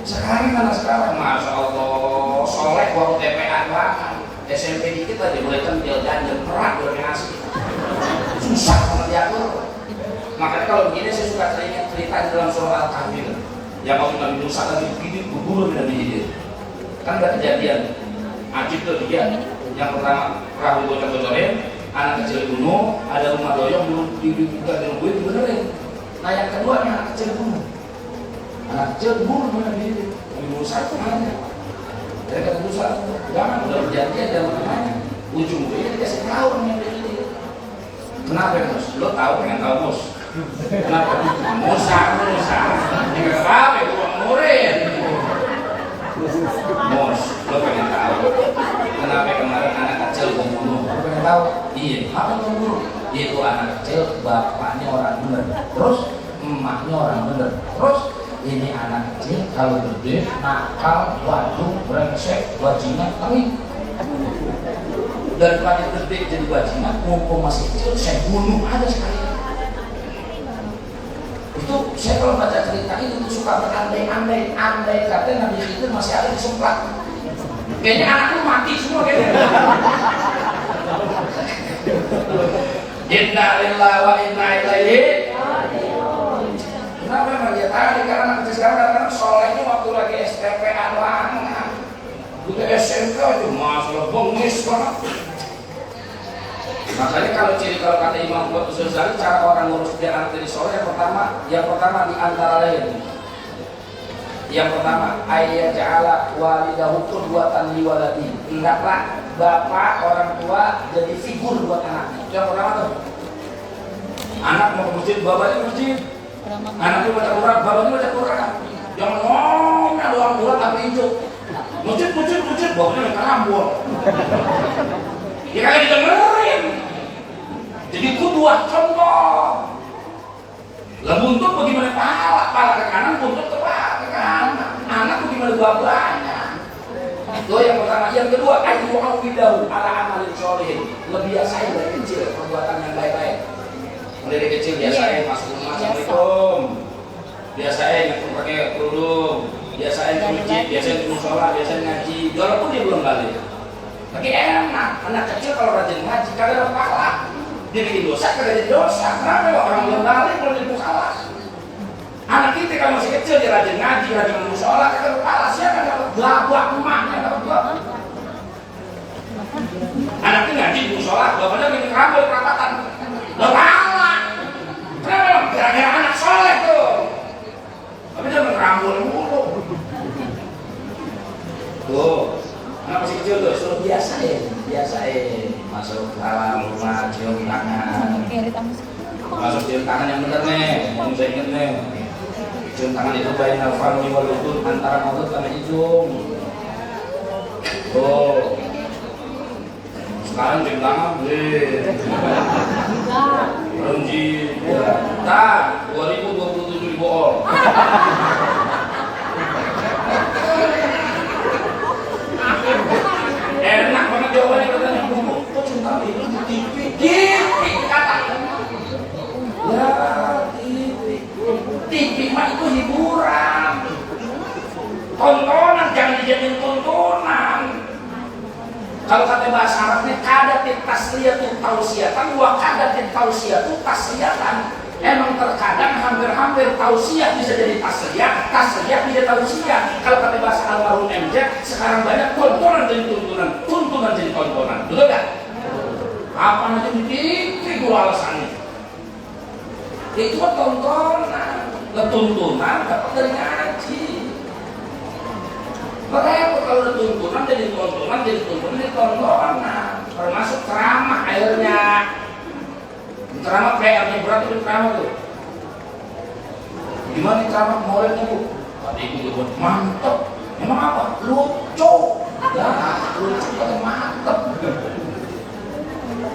Sekarang karena sekarang masya Allah soleh waktu TPA banget. SMP dikit aja mulai kentil ganjel berat udah asli. Susah banget diatur. Makanya kalau begini saya suka cerita di dalam surah Al-Kahfi. Yang mau Nabi Musa lagi hidup gugurun dan hidup. Kan ada kejadian ajib tuh dia. Yang pertama perahu bocor-bocorin, anak kecil bunuh, ada rumah doyong dilungguin dibenerin. Nah yang kedua anak kecil bunuh. Anak kecil bunuh Nabi hidup. Nabi Musa itu nanya. Dari kata Musa, jangan udah berjanjian jangan nanya. Ujung-ujungnya dikasih tahu Nabi hidup. Kenapa Mus? Lo tahu pengen tahu Mus? Kenapa? Musa. Ini gak apa-apa, itu orang murid. Mus, lo pengen tahu kenapa kemarin anak kecil membunuh? Lo pengen tahu? Iya, apa yang membunuh? Itu anak kecil, bapaknya orang bener. Terus, emaknya orang bener. Terus, ini anak kecil kalau gede, nakal, badung, brengsek, bajingan, tapi daripada gede jadi bajingan, mumpung masih kecil, saya bunuh aja sekali. Itu Itu saya kalau baca cerita itu tuh suka berandai-andai, andai kata Nabi Khidir masih ada di Semplak. Kayaknya anakku mati semua kayaknya. Inna lillahi wa inna ilaihi. Kenapa memang dia tadi karena anak kecil sekarang kadang-kadang solehnya waktu lagi STP-an lama. Udah SMK aja masalah bengis banget. Makanya kalau kata Imam Ghazali, cara orang ngurus biar anak jadi soleh yang pertama di antara lain. Yang pertama, ayat ja'ala walidahu qudwatan li waladi. Hendaklah bapak orang tua jadi figur buat anaknya. Yang pertama tuh. Anak mau ke masjid, bapaknya ke masjid. Anaknya baca Quran, bapaknya baca Quran. Jangan ngomongnya doang bulat tapi hijau. Masjid, bapaknya main karambol. Ya kagak didengerin. Jadi kuduah contoh. Lah buntut bagaimana pala ke kanan, buntut ke kanan. Anak bagaimana dua-duanya. Itu yang pertama. Yang kedua, ayu awidahu ala amalin sholihin. Lebih biasain dari kecil perbuatan yang baik-baik. Mulai dari kecil biasain masuk rumah, assalamualaikum. Biasain pakai kerudung. Biasain ke masjid, biasain ke musola, biasain ngaji. Walaupun dia belum balik. Tapi enak, anak kecil kalau rajin ngaji kagak ada pahala. Dia bikin dosa, kagak jadi dosa. Kenapa orang belum balik belum jadi pahala? Anak kita kalau masih kecil dia rajin ngaji, rajin musola, kagak ada pahala. Siapa yang dapat belabak emaknya dapat belabak? Anaknya ngaji di musola, bapaknya bikin rambut perapatan. Udah pahala. Kenapa? Gara-gara anak soleh tuh. Tapi dia ngerambul mulu. Tuh. Anak masih kecil tuh, suruh biasain masuk dalam rumah, cium tangan. Masuk cium tangan yang bener nih, yang saya inget nih. Cium tangan itu bainal fami wal udhun, antara mulut sama hidung. Tuh. Sekarang cium tangan boleh. Renji, tak 2027 bool. Enak banget jawabannya katanya. Kok cinta itu TV kata. Ya TV mah itu hiburan. Tontonan jangan dijadiin tontonan. Kalau kata bahasa Arabnya kadatit tasliyatu tausiyatan wa kadatit tausiyatu tasliyatan. Emang terkadang hampir-hampir tausiah bisa jadi tasliyah bisa tausiah. Kalau kata bahasa almarhum MJ, sekarang banyak tontonan jadi tuntunan jadi tontonan. Betul gak? Apa aja di TV gua alasannya. Itu kan tontonan. Tuntunan dapat dari ngaji. Makanya kalau ada tuntunan jadi tontonan. Termasuk ceramah akhirnya. Ceramah PR-nya berat itu ceramah tuh. Gimana ceramah muridnya bu? Tadi ibu buat mantep. Emang apa? Lucu. Ya, lucu tapi mantep.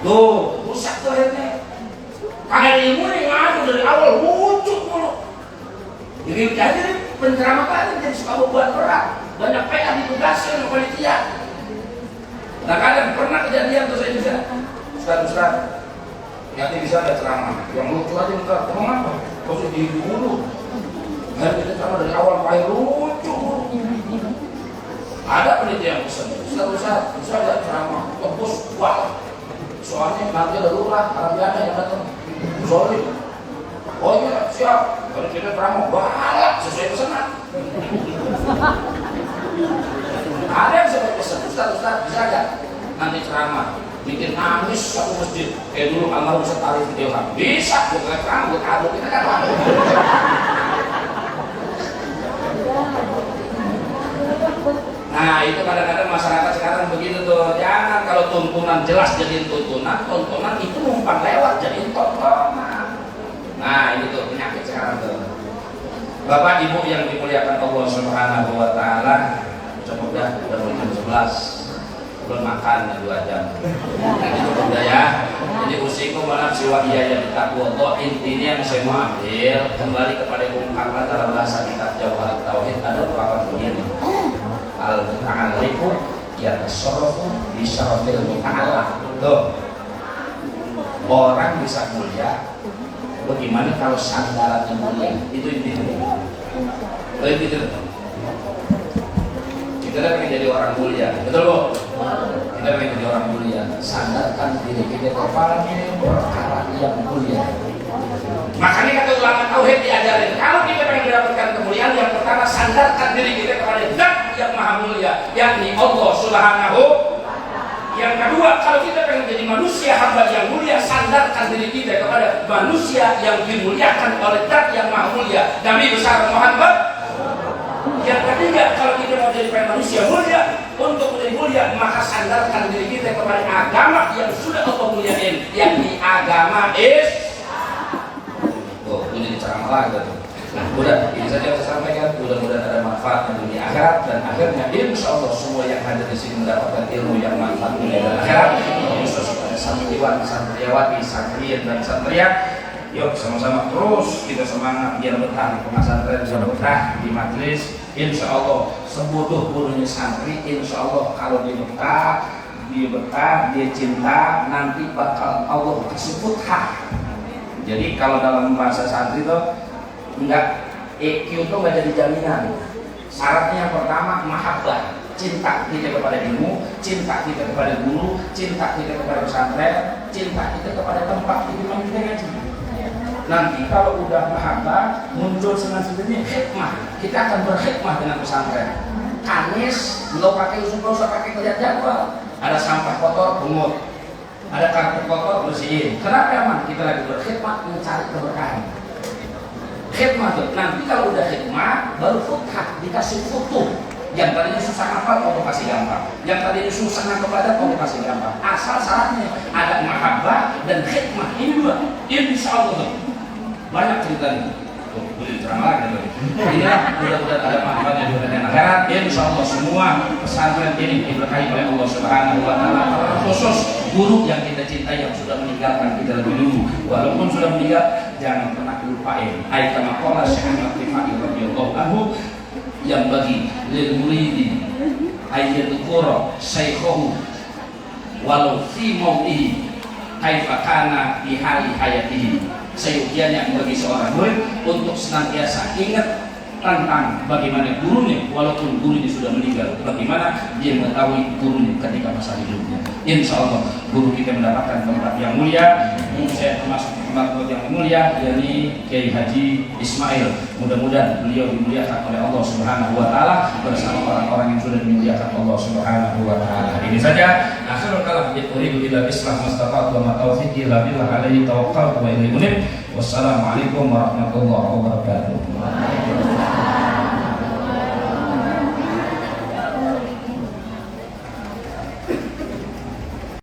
Tuh, rusak tuh akhirnya. Kagak ilmu nih ngadu dari awal lucu mulu. Jadi penceramah kan jadi suka buat berat. Banyak PR ditugasin sama panitia. Nah kadang pernah kejadian tuh saya juga. Ustaz. Nanti bisa ada ceramah, yang lucu aja entar, emang apa? Kau sudah dulu. Nah kita ceramah dari awal paling lucu. Ada penelitian yang pesan, Ustaz ada ceramah, tebus, wah. Soalnya nanti ada lurah, Arabiana yang datang. Sorry. Oh iya, siap. Kalau kita ceramah, balap sesuai pesanan. Ada yang sesuai pesan, Ustaz bisa gak? Nanti ceramah. Bikin nangis satu masjid kayak dulu almarhum setari video kan bisa bukan rambut aduk kita kan lalu. Nah itu kadang-kadang masyarakat sekarang begitu tuh, jangan kalau tuntunan jelas jadiin tontonan itu numpang lewat jadiin tontonan. Nah ini tuh penyakit sekarang tuh. Bapak ibu yang dimuliakan Allah Subhanahu wa taala, cukup dah udah jam 11. Belum makan 2 jam. Udah ya. Jadi usiku mana siwa iya yang ditakwa. Intinya yang saya mau ambil kembali kepada ungkapan dalam bahasa kitab Jawhar Tauhid ada ungkapan begini. Al-muta'alliqu yatasarrafu bi syarafil muta'allaq. Tuh. Orang bisa mulia Bagaimana kalau sandarannya mulia? Itu intinya. Itu. Kita pengen jadi orang mulia, betul bu? Kita pengen jadi orang mulia. Sandarkan diri kita kepada perkara yang mulia. Makanya kata ulama tauhid diajarin, kalau kita pengen mendapatkan kemuliaan, yang pertama sandarkan diri kita kepada Zat yang maha mulia, yakni Allah Subhanahu. Yang kedua, kalau kita pengen jadi manusia hamba yang mulia, sandarkan diri kita kepada manusia yang dimuliakan oleh Zat yang maha mulia, Nabi besar Muhammad. Yang ketiga, kalau kita mau jadi manusia mulia, untuk menjadi mulia, maka sandarkan diri kita kepada agama yang sudah Allah muliakan, yakni agama Islam. Ini ceramah lagi. Udah, ini saja yang saya sampaikan. Mudah-mudahan ada manfaat di dunia akhirat, dan akhirnya insya Allah semua yang hadir di sini mendapatkan ilmu yang manfaat dunia dan akhirat. Khusus pada santriwan, santriwati, santriin dan santriat. Yuk sama-sama terus kita semangat biar betah di pesantren, biar betah di majelis. Insya Allah sebodoh-bodohnya santri, insya Allah kalau dia betah, dia cinta, nanti bakal Allah kasih futhah. Jadi kalau dalam bahasa santri itu enggak, EQ itu enggak jadi jaminan. Syaratnya yang pertama mahabbah, cinta kita kepada ilmu, cinta kita kepada guru, cinta kita kepada pesantren, cinta kita kepada tempat di mana kita ngaji. Nanti kalau udah mahabbah, muncul dengan sendirinya hikmah. Kita akan berhikmah dengan pesantren. Kanis, belum pakai usul, usah pakai kelihatan jadwal. Ada sampah kotor, pungut. Ada karpet kotor, bersihin. Kenapa emang? Kita lagi berkhidmat mencari keberkahan. Khidmat tuh. Nanti kalau udah khidmat, baru futhah, dikasih futuh. Yang tadinya susah hafal, Allah kasih gampang. Yang tadinya susah nangkep badan, Allah kasih gampang. Asal syaratnya ada mahabbah dan khidmat. Ini dua. Insya Allah banyak ceritanya. Boleh ceramah lagi. Inilah mudah-mudahan ada manfaatnya di dunia akhirat. Insya Allah semua pesantren ini diberkahi oleh Allah Subhanahu Wa Taala. Khusus guru yang kita cintai yang sudah meninggalkan kita lebih dulu. Walaupun sudah meninggal, jangan pernah lupain. Ayat kama qala Syekh Ahmad Rifai radhiyallahu anhu, yang bagi lil muridi ayyadhkura syaikhahu walau fi mawdihi kaifa kana di hari hayatihi. Seyogianya bagi seorang murid untuk senantiasa ingat tentang bagaimana gurunya, walaupun gurunya sudah meninggal, bagaimana dia mengetahui gurunya ketika masa hidupnya. Insya Allah guru kita mendapatkan tempat yang mulia. Saya termasuk tempat yang mulia, yakni Kiai Haji Ismail. Mudah-mudahan beliau dimuliakan oleh Allah Subhanahu Wa Taala bersama orang-orang yang sudah dimuliakan Allah Subhanahu Wa Taala. Ini saja. Akhirul kalam, uridu illa islah mastaqat wa ma taufiqi illa billah alaihi tawakkaltu wa ilaihi unib. Wassalamualaikum warahmatullahi wabarakatuh.